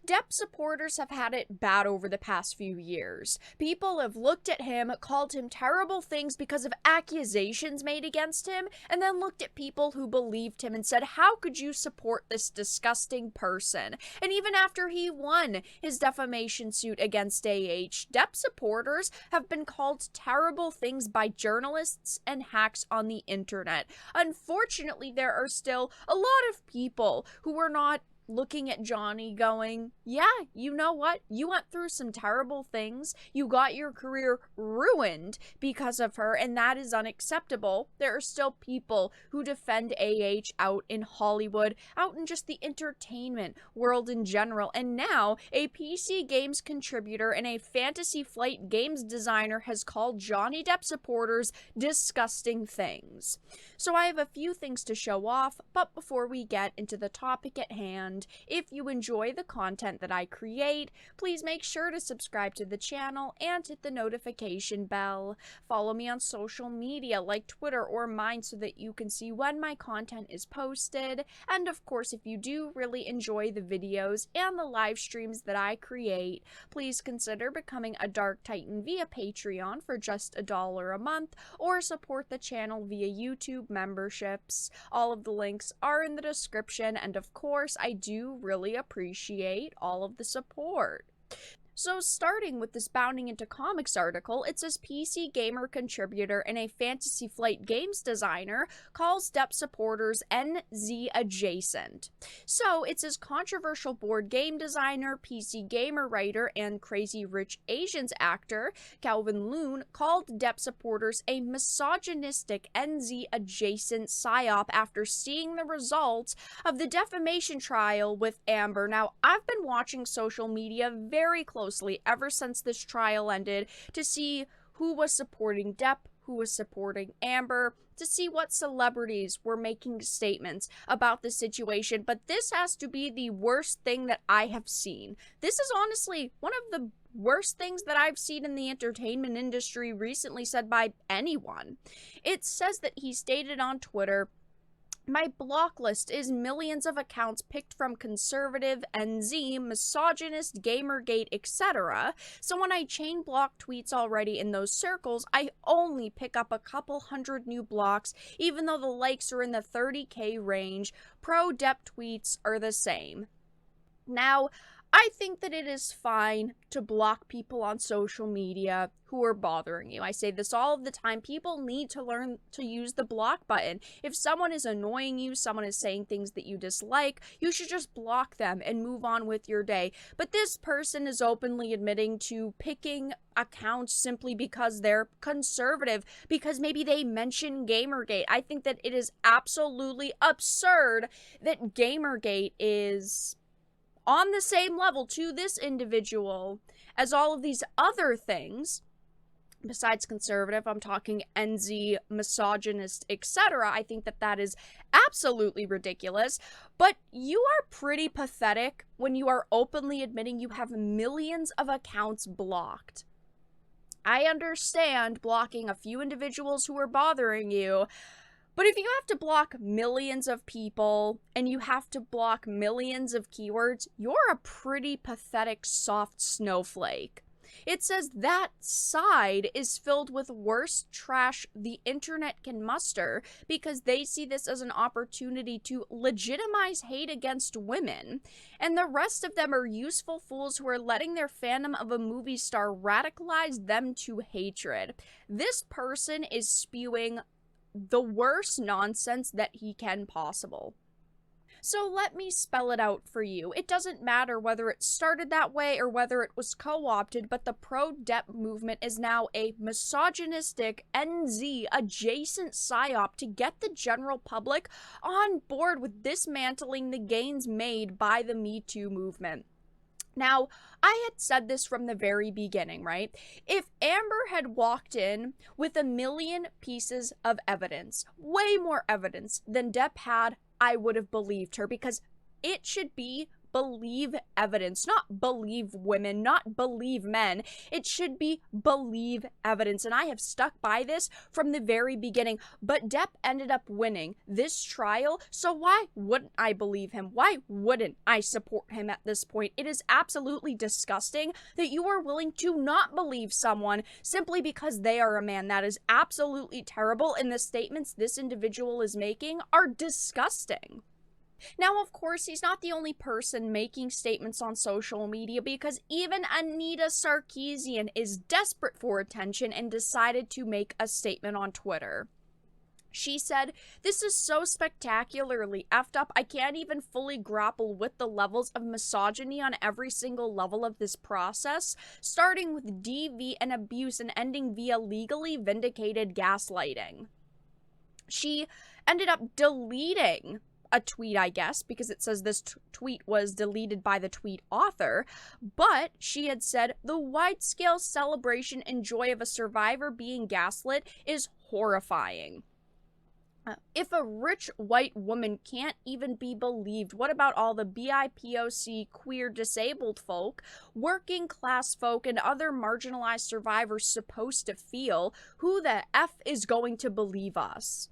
Depp supporters have had it bad over the past few years. People have looked at him, called him terrible things because of accusations made against him, and then looked at people who believed him and said, how could you support this disgusting person? And even after he won his defamation suit against Depp supporters have been called terrible things by journalists and hacks on the internet. Unfortunately, there are still a lot of people who are not looking at Johnny going, yeah, you know what? You went through some terrible things. You got your career ruined because of her, and that is unacceptable. There are still people who defend out in Hollywood, out in just the entertainment world in general, and now a PC games contributor and a Fantasy Flight games designer has called Johnny Depp supporters disgusting things. So I have a few things to show off, but before we get into the topic at hand, if you enjoy the content that I create, please make sure to subscribe to the channel and hit the notification bell. Follow me on social media like Twitter or mine so that you can see when my content is posted. And of course, if you do really enjoy the videos and the live streams that I create, please consider becoming a Dark Titan via Patreon for just $1 a month, or support the channel via YouTube memberships. All of the links are in the description, and of course, I do really appreciate all of the support. So starting with this Bounding into Comics article, it says PC gamer contributor and a Fantasy Flight games designer calls Depp supporters NZ adjacent. So it says controversial board game designer, PC gamer writer, and Crazy Rich Asians actor Calvin Loon called Depp supporters a misogynistic NZ adjacent PsyOp after seeing the results of the defamation trial with Amber. Now, I've been watching social media very closely ever since this trial ended to see who was supporting Depp, who was supporting Amber, to see what celebrities were making statements about the situation. But this has to be the worst thing that I have seen. This is honestly one of the worst things that I've seen in the entertainment industry recently said by anyone. It says that he stated on Twitter, "My block list is millions of accounts picked from conservative, NZ, misogynist, Gamergate, etc. So when I chain block tweets already in those circles, I only pick up a couple hundred new blocks, even though the likes are in the 30K range. Pro-Depp tweets are the same." Now, I think that it is fine to block people on social media who are bothering you. I say this all of the time. People need to learn to use the block button. If someone is annoying you, someone is saying things that you dislike, you should just block them and move on with your day. But this person is openly admitting to picking accounts simply because they're conservative, because maybe they mention Gamergate. I think that it is absolutely absurd that Gamergate is on the same level to this individual as all of these other things. Besides conservative, I'm talking NZ, misogynist, etc. I think that that is absolutely ridiculous. But you are pretty pathetic when you are openly admitting you have millions of accounts blocked. I understand blocking a few individuals who are bothering you, but if you have to block millions of people and you have to block millions of keywords, you're a pretty pathetic soft snowflake. It says that side is filled with worst trash the internet can muster because they see this as an opportunity to legitimize hate against women, and the rest of them are useful fools who are letting their fandom of a movie star radicalize them to hatred. This person is spewing the worst nonsense that he can possible. So let me spell it out for you. It doesn't matter whether it started that way or whether it was co-opted, but the pro-Depp movement is now a misogynistic, NZ, adjacent PsyOp to get the general public on board with dismantling the gains made by the Me Too movement. Now, I had said this from the very beginning, right? If Amber had walked in with 1 million pieces of evidence, way more evidence than Depp had, I would have believed her, because it should be believe evidence, not believe women, not believe men. It should be believe evidence. And I have stuck by this from the very beginning. But Depp ended up winning this trial, so why wouldn't I believe him? Why wouldn't I support him at this point? It is absolutely disgusting that you are willing to not believe someone simply because they are a man. That is absolutely terrible, and the statements this individual is making are disgusting. Now, of course, he's not the only person making statements on social media, because even Anita Sarkeesian is desperate for attention and decided to make a statement on Twitter. She said, "This is so spectacularly effed up, I can't even fully grapple with the levels of misogyny on every single level of this process, starting with DV and abuse and ending via legally vindicated gaslighting." She ended up deleting a tweet, I guess, because it says this tweet was deleted by the tweet author, but she had said, "The wide-scale celebration and joy of a survivor being gaslit is horrifying. If a rich white woman can't even be believed, what about all the BIPOC, queer, disabled folk, working class folk, and other marginalized survivors supposed to feel? Who the F is going to believe us?"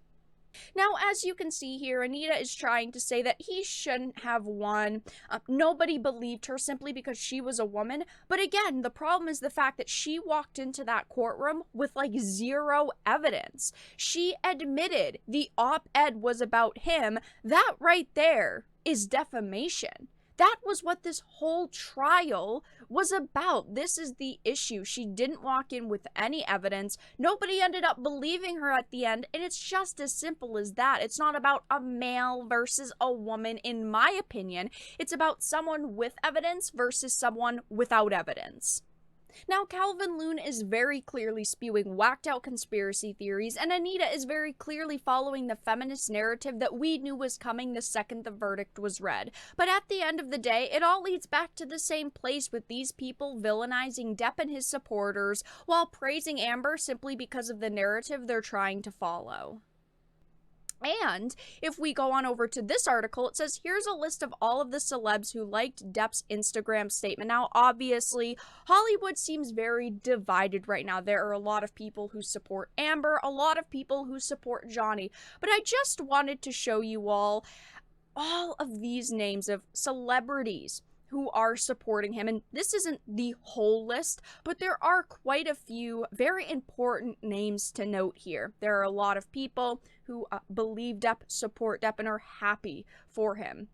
Now, as you can see here, Anita is trying to say that he shouldn't have won. Nobody believed her simply because she was a woman. But again, the problem is the fact that she walked into that courtroom with like zero evidence. She admitted the op-ed was about him. That right there is defamation. That was what this whole trial was about. This is the issue. She didn't walk in with any evidence. Nobody ended up believing her at the end, and it's just as simple as that. It's not about a male versus a woman, in my opinion. It's about someone with evidence versus someone without evidence. Now, Calvin Loon is very clearly spewing whacked-out conspiracy theories, and Anita is very clearly following the feminist narrative that we knew was coming the second the verdict was read. But at the end of the day, it all leads back to the same place, with these people villainizing Depp and his supporters while praising Amber simply because of the narrative they're trying to follow. And if we go on over to this article, it says, here's a list of all of the celebs who liked Depp's Instagram statement. Now, obviously, Hollywood seems very divided right now. There are a lot of people who support Amber, a lot of people who support Johnny. But I just wanted to show you all of these names of celebrities who are supporting him. And this isn't the whole list, but there are quite a few very important names to note here. There are a lot of people who believe Depp, support Depp, and are happy for him.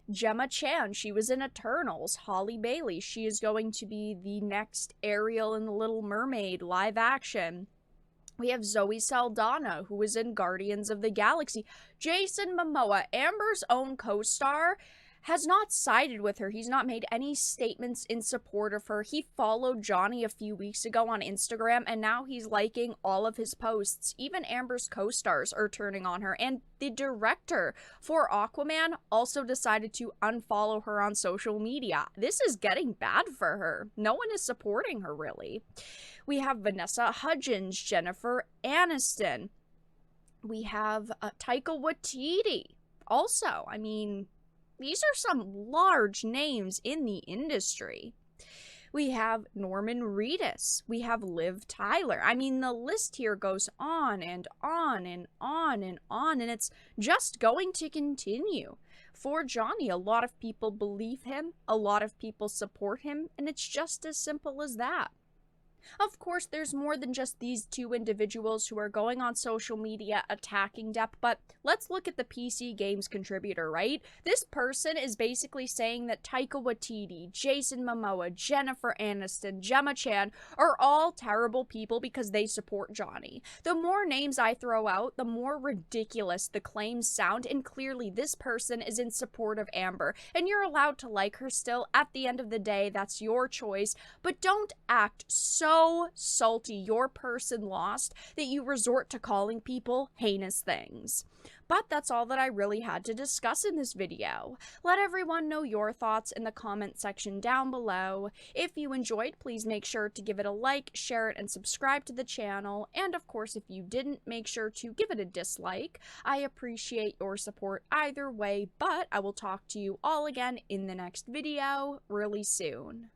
Gemma Chan, she was in Eternals. Holly Bailey, she is going to be the next Ariel in The Little Mermaid live action. We have Zoe Saldana, who was in Guardians of the Galaxy. Jason Momoa, Amber's own co-star, has not sided with her. He's not made any statements in support of her. He followed Johnny a few weeks ago on Instagram, and now he's liking all of his posts. Even Amber's co-stars are turning on her, and the director for Aquaman also decided to unfollow her on social media. This is getting bad for her. No one is supporting her, really. We have Vanessa Hudgens, Jennifer Aniston. We have Taika Waititi. Also, I mean, these are some large names in the industry. We have Norman Reedus. We have Liv Tyler. I mean, the list here goes on and on and on and on, and it's just going to continue. For Johnny, a lot of people believe him, a lot of people support him, and it's just as simple as that. Of course, there's more than just these two individuals who are going on social media attacking Depp, but let's look at the PC Games contributor, right? This person is basically saying that Taika Waititi, Jason Momoa, Jennifer Aniston, Gemma Chan are all terrible people because they support Johnny. The more names I throw out, the more ridiculous the claims sound, and clearly this person is in support of Amber, and you're allowed to like her still. At the end of the day, that's your choice, but don't act so so salty your person lost that you resort to calling people heinous things. But that's all that I really had to discuss in this video. Let everyone know your thoughts in the comment section down below. If you enjoyed, please make sure to give it a like, share it, and subscribe to the channel. And of course, if you didn't, make sure to give it a dislike. I appreciate your support either way, but I will talk to you all again in the next video really soon.